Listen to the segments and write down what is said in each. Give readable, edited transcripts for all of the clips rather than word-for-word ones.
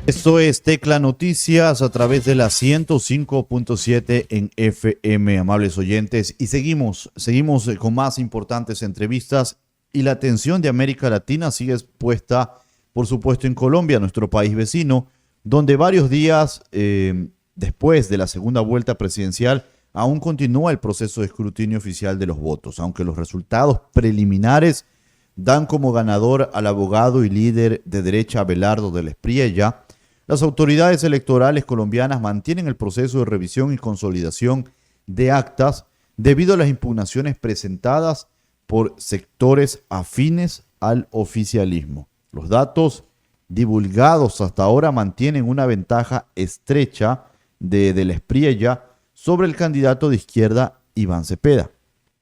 Esto es Tecla Noticias a través de la 105.7 en FM, amables oyentes, y seguimos con más importantes entrevistas y la atención de América Latina sigue puesta, por supuesto, en Colombia, nuestro país vecino, donde varios días después de la segunda vuelta presidencial aún continúa el proceso de escrutinio oficial de los votos, aunque los resultados preliminares dan como ganador al abogado y líder de derecha Abelardo del Espriella. Las autoridades electorales colombianas mantienen el proceso de revisión y consolidación de actas debido a las impugnaciones presentadas por sectores afines al oficialismo. Los datos divulgados hasta ahora mantienen una ventaja estrecha del Espriella sobre el candidato de izquierda Iván Cepeda.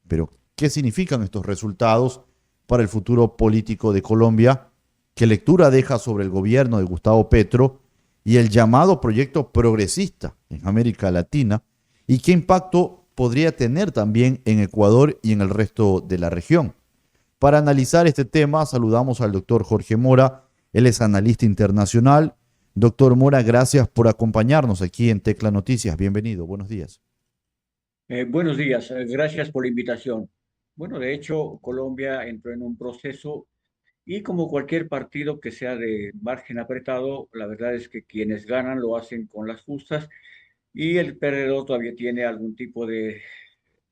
Pero, ¿qué significan estos resultados para el futuro político de Colombia? ¿Qué lectura deja sobre el gobierno de Gustavo Petro y el llamado proyecto progresista en América Latina? ¿Y qué impacto podría tener también en Ecuador y en el resto de la región? Para analizar este tema, saludamos al doctor Jorge Mora. Él es analista internacional. Doctor Mora, gracias por acompañarnos aquí en Tecla Noticias. Bienvenido, buenos días. Buenos días, gracias por la invitación. Bueno, de hecho, Colombia entró en un proceso y como cualquier partido que sea de margen apretado, la verdad es que quienes ganan lo hacen con las justas y el perdedor todavía tiene algún tipo de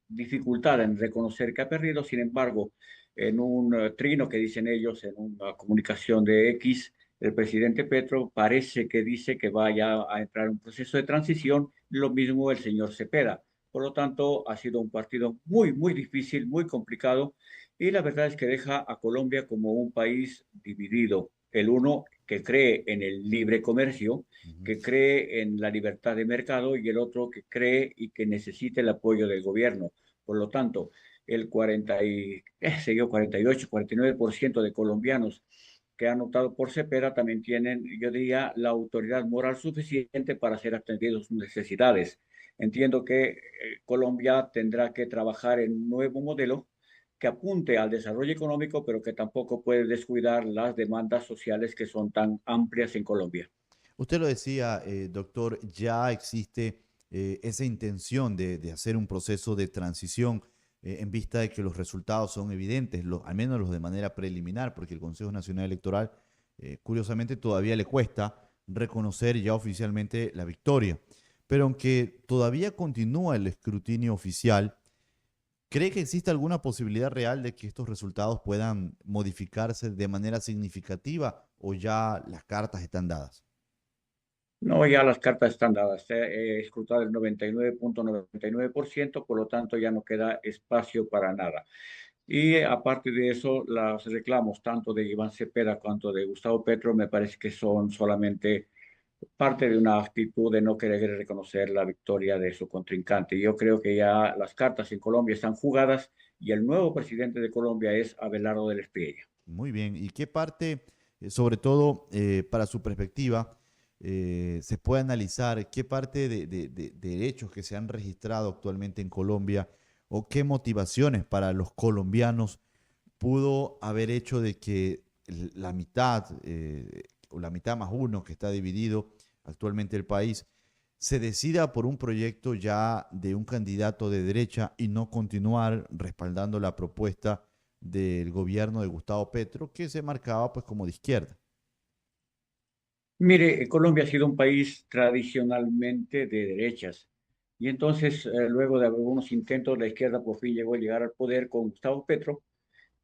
dificultad en reconocer que ha perdido. Sin embargo, en un trino que dicen ellos, en una comunicación de X, el presidente Petro parece que dice que vaya a entrar en un proceso de transición, lo mismo el señor Cepeda. Por lo tanto, ha sido un partido muy, muy difícil, muy complicado, y la verdad es que deja a Colombia como un país dividido. El uno que cree en el libre comercio, que cree en la libertad de mercado, y el otro que cree y que necesita el apoyo del gobierno. Por lo tanto, el 48, 49% de colombianos que han optado por Cepeda también tienen, yo diría, la autoridad moral suficiente para ser atendidos sus necesidades. Entiendo que Colombia tendrá que trabajar en un nuevo modelo que apunte al desarrollo económico, pero que tampoco puede descuidar las demandas sociales que son tan amplias en Colombia. Usted lo decía, doctor, ya existe esa intención de hacer un proceso de transición en vista de que los resultados son evidentes, al menos los de manera preliminar, porque el Consejo Nacional Electoral, curiosamente, todavía le cuesta reconocer ya oficialmente la victoria. Pero aunque todavía continúa el escrutinio oficial, ¿cree que existe alguna posibilidad real de que estos resultados puedan modificarse de manera significativa o ya las cartas están dadas? No, ya las cartas están dadas. He escrutado el 99.99%, por lo tanto ya no queda espacio para nada. Y aparte de eso, los reclamos tanto de Iván Cepeda cuanto de Gustavo Petro me parece que son solamente parte de una actitud de no querer reconocer la victoria de su contrincante. Yo creo que ya las cartas en Colombia están jugadas y el nuevo presidente de Colombia es Abelardo del Espriella. Muy bien. ¿Y qué parte, sobre todo para su perspectiva, se puede analizar? ¿Qué parte de hechos que se han registrado actualmente en Colombia o qué motivaciones para los colombianos pudo haber hecho de que la mitad o la mitad más uno que está dividido actualmente el país se decida por un proyecto ya de un candidato de derecha y no continuar respaldando la propuesta del gobierno de Gustavo Petro, que se marcaba pues como de izquierda? Mire, Colombia ha sido un país tradicionalmente de derechas. Y entonces, luego de algunos intentos, la izquierda por fin llegó a llegar al poder con Gustavo Petro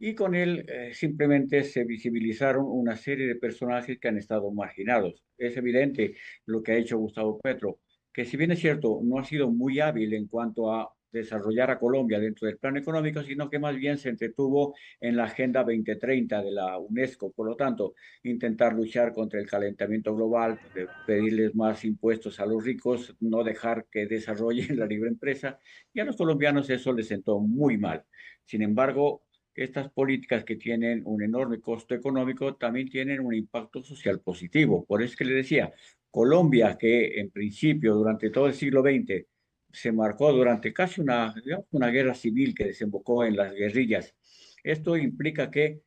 y con él simplemente se visibilizaron una serie de personajes que han estado marginados. Es evidente lo que ha hecho Gustavo Petro, que si bien es cierto, no ha sido muy hábil en cuanto a desarrollar a Colombia dentro del plano económico, sino que más bien se entretuvo en la Agenda 2030 de la UNESCO. Por lo tanto, intentar luchar contra el calentamiento global, de pedirles más impuestos a los ricos, no dejar que desarrollen la libre empresa, y a los colombianos eso les sentó muy mal. Sin embargo, estas políticas que tienen un enorme costo económico también tienen un impacto social positivo. Por eso que le decía, Colombia, que en principio durante todo el siglo XX se marcó durante casi digamos, una guerra civil que desembocó en las guerrillas. Esto implica que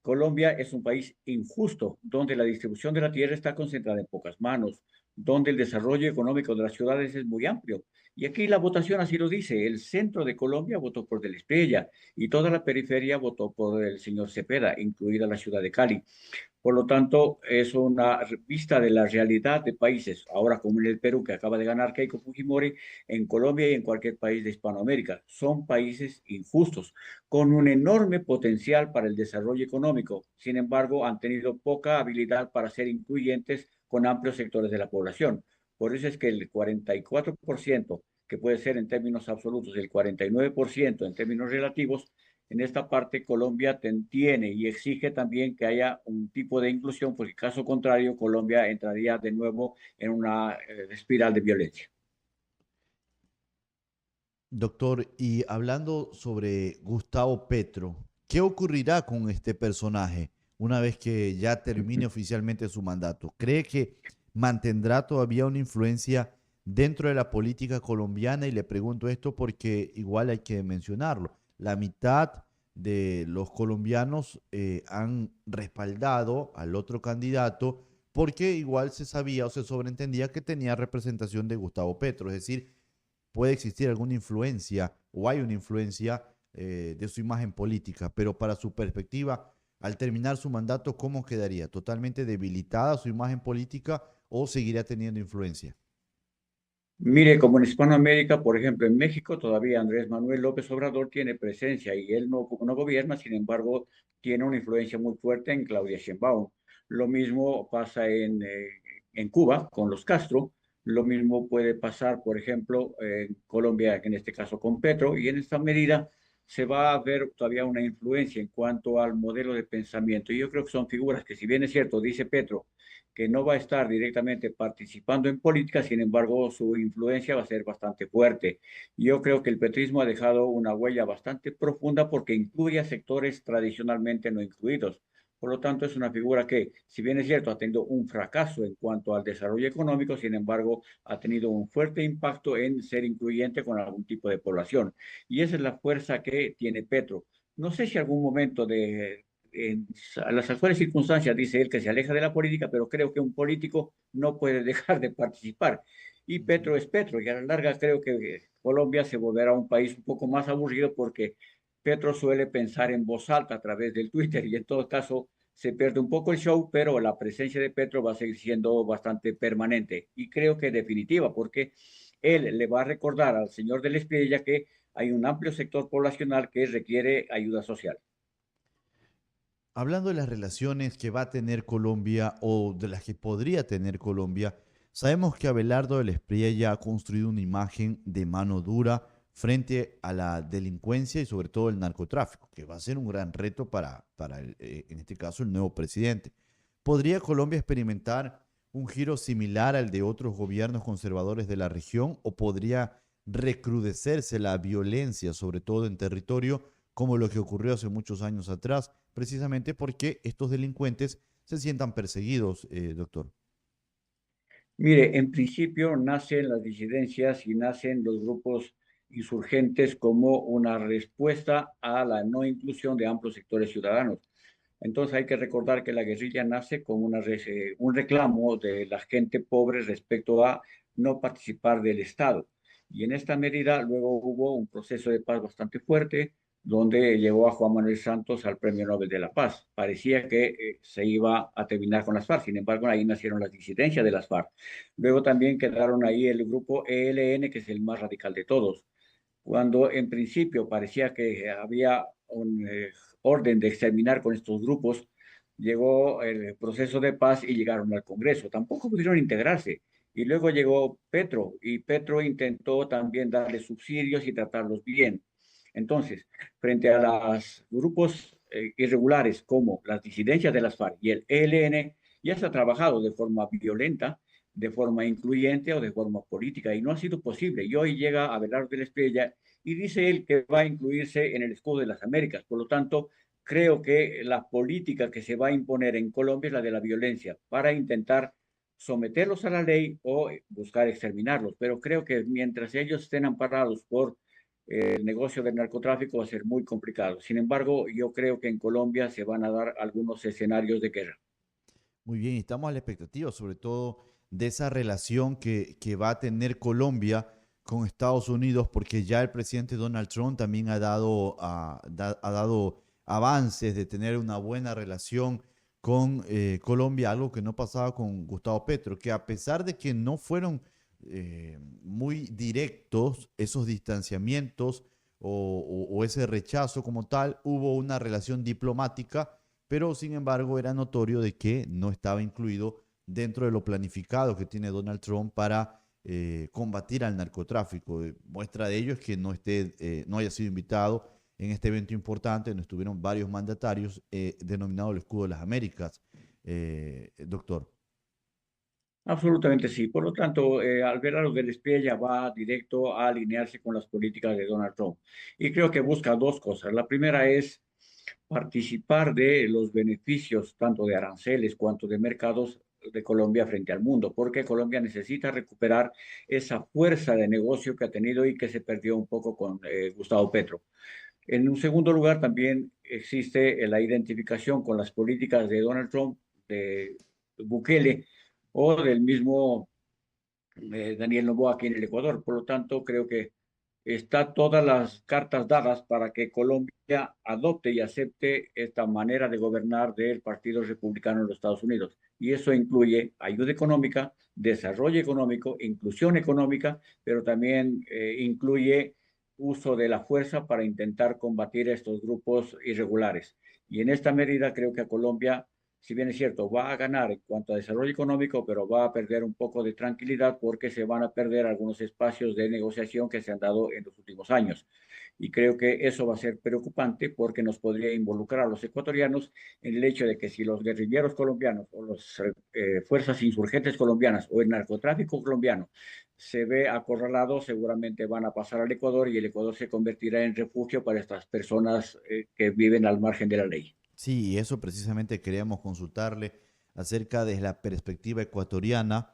Colombia es un país injusto, donde la distribución de la tierra está concentrada en pocas manos, donde el desarrollo económico de las ciudades es muy amplio. Y aquí la votación así lo dice. El centro de Colombia votó por Del Espriella y toda la periferia votó por el señor Cepeda, incluida la ciudad de Cali. Por lo tanto, es una vista de la realidad de países, ahora como en el Perú, que acaba de ganar Keiko Fujimori, en Colombia y en cualquier país de Hispanoamérica. Son países injustos, con un enorme potencial para el desarrollo económico. Sin embargo, han tenido poca habilidad para ser incluyentes con amplios sectores de la población. Por eso es que el 44%, que puede ser en términos absolutos el 49% en términos relativos, en esta parte, Colombia tiene y exige también que haya un tipo de inclusión, porque caso contrario, Colombia entraría de nuevo en una espiral de violencia. Doctor, y hablando sobre Gustavo Petro, ¿qué ocurrirá con este personaje una vez que ya termine oficialmente su mandato? ¿Cree que mantendrá todavía una influencia dentro de la política colombiana? Y le pregunto esto porque igual hay que mencionarlo. La mitad de los colombianos han respaldado al otro candidato porque igual se sabía o se sobreentendía que tenía representación de Gustavo Petro, es decir, puede existir alguna influencia o hay una influencia de su imagen política, pero para su perspectiva, al terminar su mandato, ¿cómo quedaría? ¿Totalmente debilitada su imagen política o seguirá teniendo influencia? Mire, como en Hispanoamérica, por ejemplo, en México todavía Andrés Manuel López Obrador tiene presencia y él no gobierna, sin embargo, tiene una influencia muy fuerte en Claudia Sheinbaum. Lo mismo pasa en Cuba con los Castro, lo mismo puede pasar, por ejemplo, en Colombia, en este caso con Petro, y en esta medida se va a ver todavía una influencia en cuanto al modelo de pensamiento. Y yo creo que son figuras que, si bien es cierto, dice Petro, que no va a estar directamente participando en política, sin embargo, su influencia va a ser bastante fuerte. Yo creo que el petrismo ha dejado una huella bastante profunda porque incluye a sectores tradicionalmente no incluidos. Por lo tanto, es una figura que, si bien es cierto, ha tenido un fracaso en cuanto al desarrollo económico, sin embargo, ha tenido un fuerte impacto en ser incluyente con algún tipo de población. Y esa es la fuerza que tiene Petro. No sé si algún momento en las actuales circunstancias, dice él, que se aleja de la política, pero creo que un político no puede dejar de participar. Y Ujú. Petro es Petro, y a la larga creo que Colombia se volverá un país un poco más aburrido porque Petro suele pensar en voz alta a través del Twitter y en todo caso se pierde un poco el show, pero la presencia de Petro va a seguir siendo bastante permanente y creo que definitiva, porque él le va a recordar al señor del Espriella que hay un amplio sector poblacional que requiere ayuda social. Hablando de las relaciones que va a tener Colombia o de las que podría tener Colombia, sabemos que Abelardo del Espriella ha construido una imagen de mano dura frente a la delincuencia y sobre todo el narcotráfico, que va a ser un gran reto para en este caso, el nuevo presidente. ¿Podría Colombia experimentar un giro similar al de otros gobiernos conservadores de la región o podría recrudecerse la violencia, sobre todo en territorio, como lo que ocurrió hace muchos años atrás, precisamente porque estos delincuentes se sientan perseguidos, doctor? Mire, en principio nacen las disidencias y nacen los grupos insurgentes como una respuesta a la no inclusión de amplios sectores ciudadanos. Entonces hay que recordar que la guerrilla nace como un reclamo de la gente pobre respecto a no participar del Estado. Y en esta medida luego hubo un proceso de paz bastante fuerte, donde llevó a Juan Manuel Santos al Premio Nobel de la Paz. Parecía que se iba a terminar con las FARC, sin embargo ahí nacieron las disidencias de las FARC. Luego también quedaron ahí el grupo ELN, que es el más radical de todos, cuando en principio parecía que había un orden de exterminar con estos grupos, llegó el proceso de paz y llegaron al Congreso. Tampoco pudieron integrarse. Y luego llegó Petro y Petro intentó también darle subsidios y tratarlos bien. Entonces, frente a los grupos irregulares como las disidencias de las FARC y el ELN, ya se ha trabajado de forma violenta, de forma incluyente o de forma política, y no ha sido posible. Y hoy llega Abelardo de la Espriella y dice él que va a incluirse en el escudo de las Américas. Por lo tanto, creo que la política que se va a imponer en Colombia es la de la violencia para intentar someterlos a la ley o buscar exterminarlos. Pero creo que mientras ellos estén amparados por el negocio del narcotráfico va a ser muy complicado. Sin embargo, yo creo que en Colombia se van a dar algunos escenarios de guerra. Muy bien, y estamos a la expectativa, sobre todo de esa relación que va a tener Colombia con Estados Unidos, porque ya el presidente Donald Trump también ha dado avances de tener una buena relación con Colombia, algo que no pasaba con Gustavo Petro, que a pesar de que no fueron muy directos esos distanciamientos o ese rechazo como tal, hubo una relación diplomática, pero sin embargo era notorio de que no estaba incluido dentro de lo planificado que tiene Donald Trump para combatir al narcotráfico. Muestra de ello es que no haya sido invitado en este evento importante, donde estuvieron varios mandatarios denominado el Escudo de las Américas, doctor. Absolutamente sí. Por lo tanto, Alberto del Espriella va directo a alinearse con las políticas de Donald Trump. Y creo que busca dos cosas. La primera es participar de los beneficios tanto de aranceles cuanto de mercados de Colombia frente al mundo, porque Colombia necesita recuperar esa fuerza de negocio que ha tenido y que se perdió un poco con Gustavo Petro. En un segundo lugar, también existe la identificación con las políticas de Donald Trump, de Bukele o del mismo Daniel Noboa aquí en el Ecuador. Por lo tanto, creo que está todas las cartas dadas para que Colombia adopte y acepte esta manera de gobernar del Partido Republicano en los Estados Unidos. Y eso incluye ayuda económica, desarrollo económico, inclusión económica, pero también incluye uso de la fuerza para intentar combatir a estos grupos irregulares. Y en esta medida creo que a Colombia, si bien es cierto, va a ganar en cuanto a desarrollo económico, pero va a perder un poco de tranquilidad porque se van a perder algunos espacios de negociación que se han dado en los últimos años. Y creo que eso va a ser preocupante porque nos podría involucrar a los ecuatorianos en el hecho de que si los guerrilleros colombianos o las fuerzas insurgentes colombianas o el narcotráfico colombiano se ve acorralado, seguramente van a pasar al Ecuador y el Ecuador se convertirá en refugio para estas personas que viven al margen de la ley. Sí, y eso precisamente queríamos consultarle acerca de la perspectiva ecuatoriana.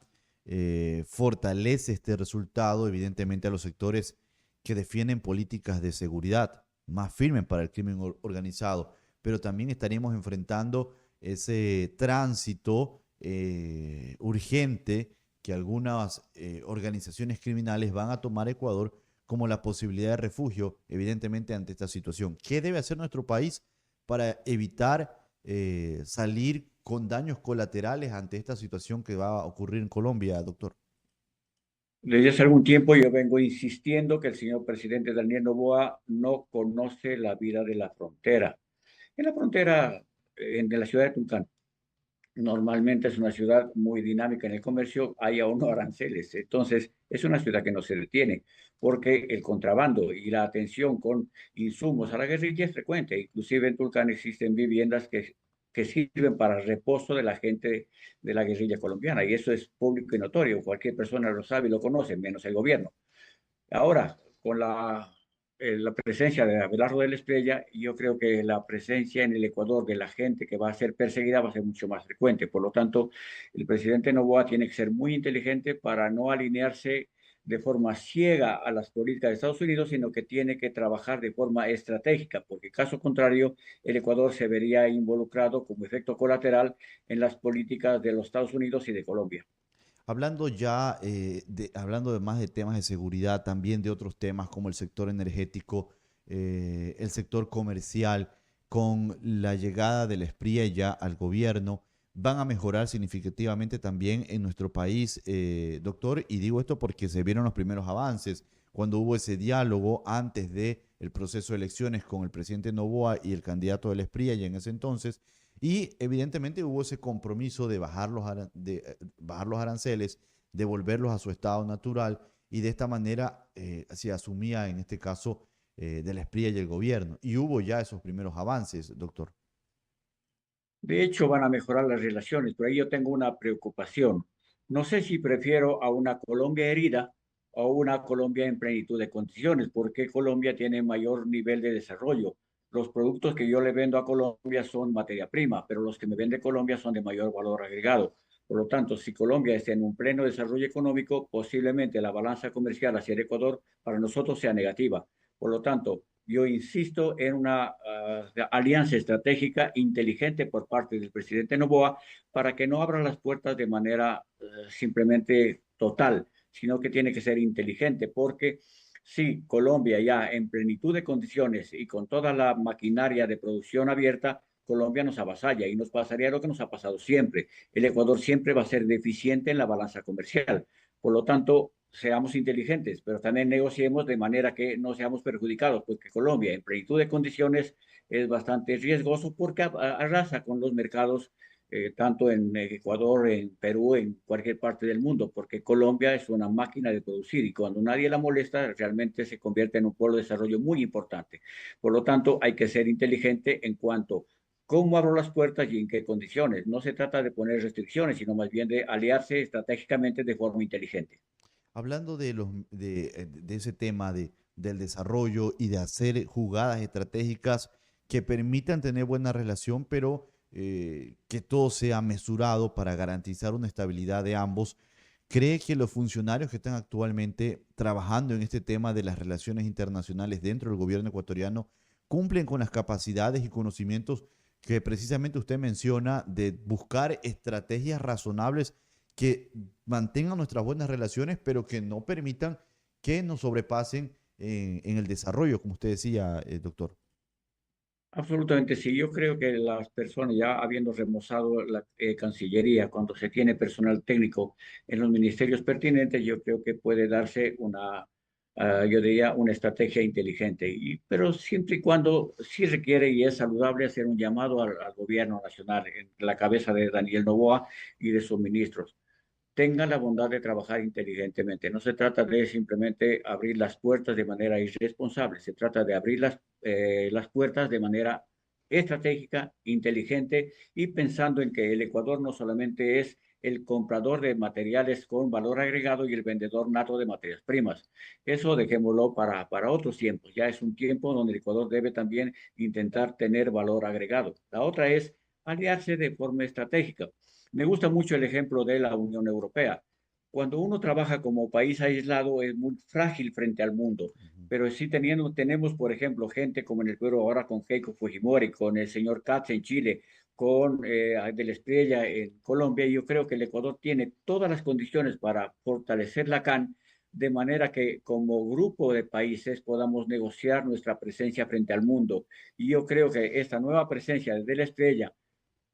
Fortalece este resultado, evidentemente, a los sectores que defienden políticas de seguridad más firmes para el crimen organizado, pero también estaríamos enfrentando ese tránsito urgente que algunas organizaciones criminales van a tomar Ecuador como la posibilidad de refugio, evidentemente, ante esta situación. ¿Qué debe hacer nuestro país para evitar salir con daños colaterales ante esta situación que va a ocurrir en Colombia, doctor? Desde hace algún tiempo yo vengo insistiendo que el señor presidente Daniel Noboa no conoce la vida de la frontera. En la frontera de la ciudad de Tulcán, normalmente es una ciudad muy dinámica en el comercio, hay aún no aranceles. Entonces, es una ciudad que no se detiene, porque el contrabando y la atención con insumos a la guerrilla es frecuente. Inclusive en Tulcán existen viviendas que sirven para el reposo de la gente de la guerrilla colombiana, y eso es público y notorio. Cualquier persona lo sabe y lo conoce, menos el gobierno. Ahora, con la presencia de Abelardo de la Estrella, yo creo que la presencia en el Ecuador de la gente que va a ser perseguida va a ser mucho más frecuente. Por lo tanto, el presidente Noboa tiene que ser muy inteligente para no alinearse de forma ciega a las políticas de Estados Unidos, sino que tiene que trabajar de forma estratégica, porque caso contrario, el Ecuador se vería involucrado como efecto colateral en las políticas de los Estados Unidos y de Colombia. Hablando ya, hablando de más de temas de seguridad, también de otros temas como el sector energético, el sector comercial, con la llegada del SPRIA ya al gobierno, van a mejorar significativamente también en nuestro país, doctor. Y digo esto porque se vieron los primeros avances cuando hubo ese diálogo antes de el proceso de elecciones con el presidente Noboa y el candidato del SPRIA ya en ese entonces. Y evidentemente hubo ese compromiso de bajar los aranceles, de volverlos a su estado natural y de esta manera se asumía en este caso del SPRIA y el gobierno. Y hubo ya esos primeros avances, doctor. De hecho, van a mejorar las relaciones, pero ahí yo tengo una preocupación. No sé si prefiero a una Colombia herida o una Colombia en plenitud de condiciones, porque Colombia tiene mayor nivel de desarrollo. Los productos que yo le vendo a Colombia son materia prima, pero los que me vende Colombia son de mayor valor agregado. Por lo tanto, si Colombia está en un pleno desarrollo económico, posiblemente la balanza comercial hacia el Ecuador para nosotros sea negativa, Por lo tanto, yo insisto en una alianza estratégica inteligente por parte del presidente Noboa para que no abra las puertas de manera simplemente total, sino que tiene que ser inteligente, porque si Colombia ya en plenitud de condiciones y con toda la maquinaria de producción abierta, Colombia nos avasalla y nos pasaría lo que nos ha pasado siempre. El Ecuador siempre va a ser deficiente en la balanza comercial. Por lo tanto, seamos inteligentes, pero también negociemos de manera que no seamos perjudicados, porque Colombia en plenitud de condiciones es bastante riesgoso porque arrasa con los mercados tanto en Ecuador, en Perú, en cualquier parte del mundo, porque Colombia es una máquina de producir y cuando nadie la molesta, realmente se convierte en un polo de desarrollo muy importante. Por lo tanto, hay que ser inteligente en cuanto cómo abro las puertas y en qué condiciones. No se trata de poner restricciones, sino más bien de aliarse estratégicamente de forma inteligente. Hablando de ese tema del desarrollo y de hacer jugadas estratégicas que permitan tener buena relación, pero que todo sea mesurado para garantizar una estabilidad de ambos, ¿cree que los funcionarios que están actualmente trabajando en este tema de las relaciones internacionales dentro del gobierno ecuatoriano cumplen con las capacidades y conocimientos que precisamente usted menciona de buscar estrategias razonables que mantengan nuestras buenas relaciones, pero que no permitan que nos sobrepasen en el desarrollo, como usted decía, doctor? Absolutamente sí. Yo creo que las personas, ya habiendo remozado la Cancillería, cuando se tiene personal técnico en los ministerios pertinentes, yo creo que puede darse una, yo diría, una estrategia inteligente. Pero siempre y cuando sí requiere y es saludable hacer un llamado al gobierno nacional en la cabeza de Daniel Noboa y de sus ministros, tengan la bondad de trabajar inteligentemente. No se trata de simplemente abrir las puertas de manera irresponsable, se trata de abrir las puertas de manera estratégica, inteligente y pensando en que el Ecuador no solamente es el comprador de materiales con valor agregado y el vendedor nato de materias primas. Eso dejémoslo para otros tiempos. Ya es un tiempo donde el Ecuador debe también intentar tener valor agregado. La otra es aliarse de forma estratégica. Me gusta mucho el ejemplo de la Unión Europea. Cuando uno trabaja como país aislado es muy frágil frente al mundo, Ujú. pero sí tenemos, por ejemplo, gente como en el Perú ahora con Keiko Fujimori, con el señor Katz en Chile, con de la Estrella en Colombia, y yo creo que el Ecuador tiene todas las condiciones para fortalecer la CAN, de manera que como grupo de países podamos negociar nuestra presencia frente al mundo. Y yo creo que esta nueva presencia de la Estrella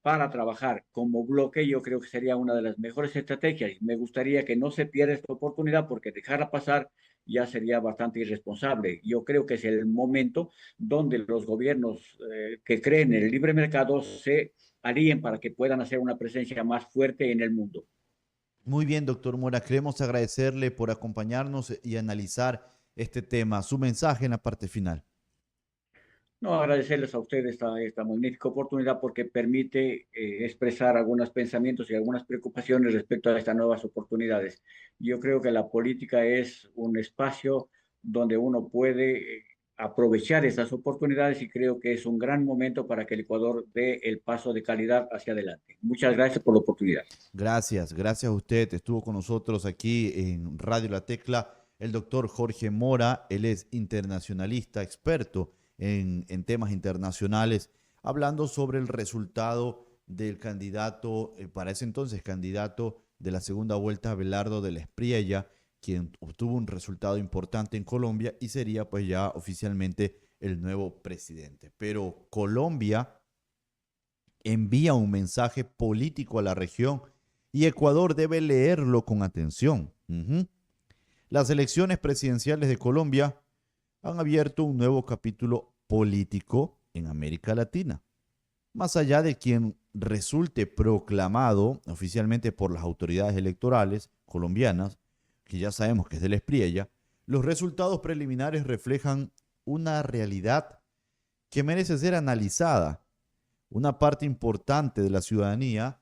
para trabajar como bloque, yo creo que sería una de las mejores estrategias. Me gustaría que no se pierda esta oportunidad porque dejarla pasar ya sería bastante irresponsable. Yo creo que es el momento donde los gobiernos que creen en el libre mercado se alíen para que puedan hacer una presencia más fuerte en el mundo. Muy bien, doctor Mora, queremos agradecerle por acompañarnos y analizar este tema. Su mensaje en la parte final. No, agradecerles a ustedes esta magnífica oportunidad porque permite expresar algunos pensamientos y algunas preocupaciones respecto a estas nuevas oportunidades. Yo creo que la política es un espacio donde uno puede aprovechar estas oportunidades y creo que es un gran momento para que el Ecuador dé el paso de calidad hacia adelante. Muchas gracias por la oportunidad. Gracias, gracias a usted. Estuvo con nosotros aquí en Radio La Tecla el doctor Jorge Mora. Él es internacionalista, experto en temas internacionales, hablando sobre el resultado del candidato, para ese entonces candidato de la segunda vuelta, Abelardo de la Espriella, quien obtuvo un resultado importante en Colombia y sería pues ya oficialmente el nuevo presidente. Pero Colombia envía un mensaje político a la región y Ecuador debe leerlo con atención. Las elecciones presidenciales de Colombia han abierto un nuevo capítulo político en América Latina. Más allá de quien resulte proclamado oficialmente por las autoridades electorales colombianas, que ya sabemos que es de la Espriella, los resultados preliminares reflejan una realidad que merece ser analizada. Una parte importante de la ciudadanía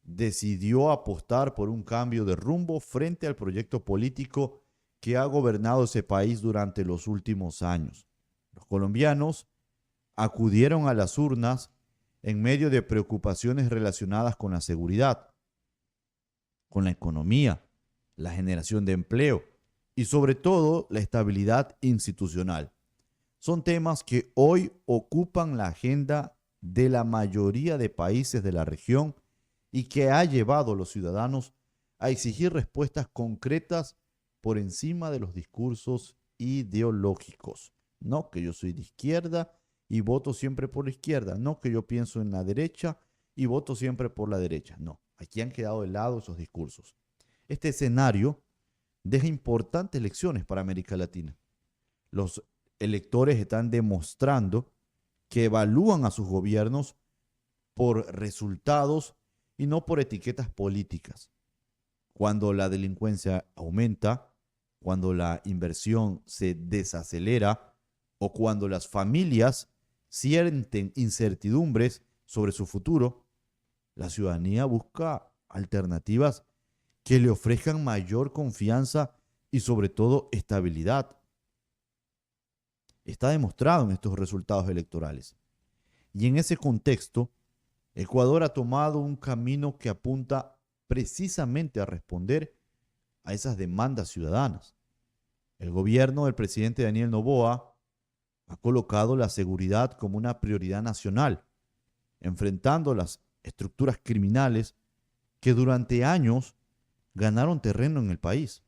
decidió apostar por un cambio de rumbo frente al proyecto político que ha gobernado ese país durante los últimos años. Los colombianos acudieron a las urnas en medio de preocupaciones relacionadas con la seguridad, con la economía, la generación de empleo y sobre todo la estabilidad institucional. son temas que hoy ocupan la agenda de la mayoría de países de la región y que ha llevado a los ciudadanos a exigir respuestas concretas por encima de los discursos ideológicos. No que yo soy de izquierda y voto siempre por la izquierda, no que yo pienso en la derecha y voto siempre por la derecha. No, aquí han quedado de lado esos discursos. Este escenario deja importantes lecciones para América Latina. Los electores están demostrando que evalúan a sus gobiernos por resultados y no por etiquetas políticas. Cuando la delincuencia aumenta, cuando la inversión se desacelera o cuando las familias sienten incertidumbres sobre su futuro, la ciudadanía busca alternativas que le ofrezcan mayor confianza y sobre todo estabilidad. Está demostrado en estos resultados electorales. Y en ese contexto, Ecuador ha tomado un camino que apunta precisamente a responder a esas demandas ciudadanas. El gobierno del presidente Daniel Noboa ha colocado la seguridad como una prioridad nacional, enfrentando las estructuras criminales que durante años ganaron terreno en el país.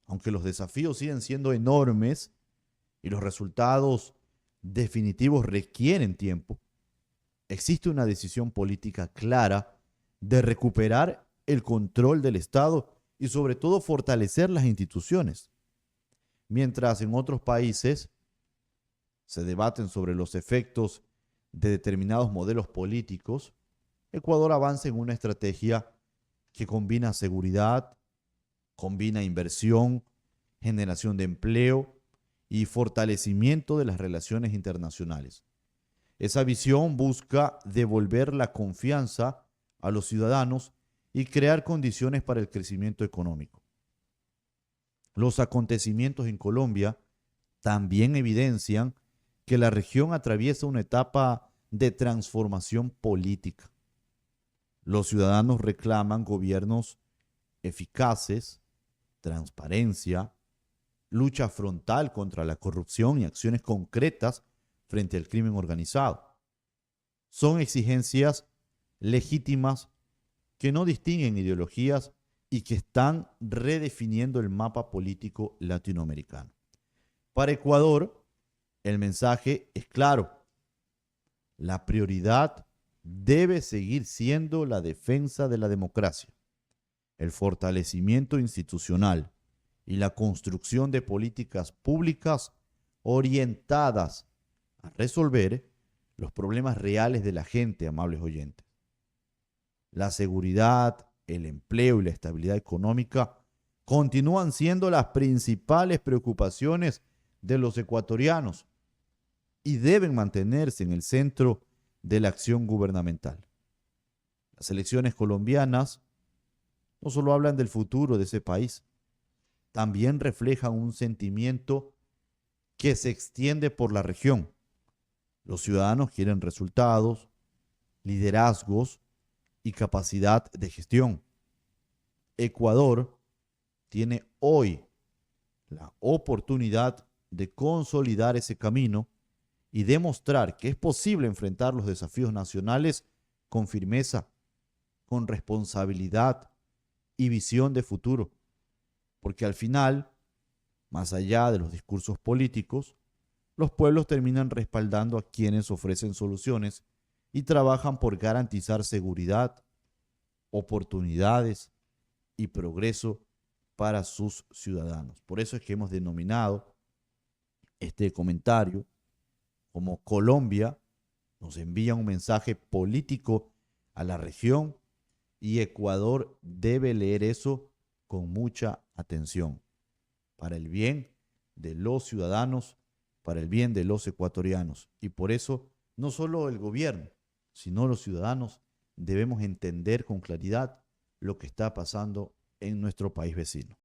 Aunque los desafíos siguen siendo enormes y los resultados definitivos requieren tiempo, existe una decisión política clara de recuperar el control del Estado y sobre todo fortalecer las instituciones. Mientras en otros países se debaten sobre los efectos de determinados modelos políticos, Ecuador avanza en una estrategia que combina seguridad, combina inversión, generación de empleo y fortalecimiento de las relaciones internacionales. Esa visión busca devolver la confianza a los ciudadanos y crear condiciones para el crecimiento económico. Los acontecimientos en Colombia también evidencian que la región atraviesa una etapa de transformación política. Los ciudadanos reclaman gobiernos eficaces, transparencia, lucha frontal contra la corrupción y acciones concretas frente al crimen organizado. Son exigencias legítimas que no distinguen ideologías y que están redefiniendo el mapa político latinoamericano. Para Ecuador, el mensaje es claro. La prioridad debe seguir siendo la defensa de la democracia, el fortalecimiento institucional y la construcción de políticas públicas orientadas a resolver los problemas reales de la gente, amables oyentes. La seguridad, el empleo y la estabilidad económica continúan siendo las principales preocupaciones de los ecuatorianos y deben mantenerse en el centro de la acción gubernamental. Las elecciones colombianas no solo hablan del futuro de ese país, también reflejan un sentimiento que se extiende por la región. Los ciudadanos quieren resultados, liderazgos y capacidad de gestión. Ecuador tiene hoy la oportunidad de consolidar ese camino y demostrar que es posible enfrentar los desafíos nacionales con firmeza, con responsabilidad y visión de futuro. Porque al final, más allá de los discursos políticos, los pueblos terminan respaldando a quienes ofrecen soluciones y trabajan por garantizar seguridad, oportunidades y progreso para sus ciudadanos. Por eso es que hemos denominado este comentario como Colombia nos envía un mensaje político a la región y Ecuador debe leer eso con mucha atención para el bien de los ciudadanos, para el bien de los ecuatorianos. Y por eso no solo el gobierno, sino los ciudadanos debemos entender con claridad lo que está pasando en nuestro país vecino.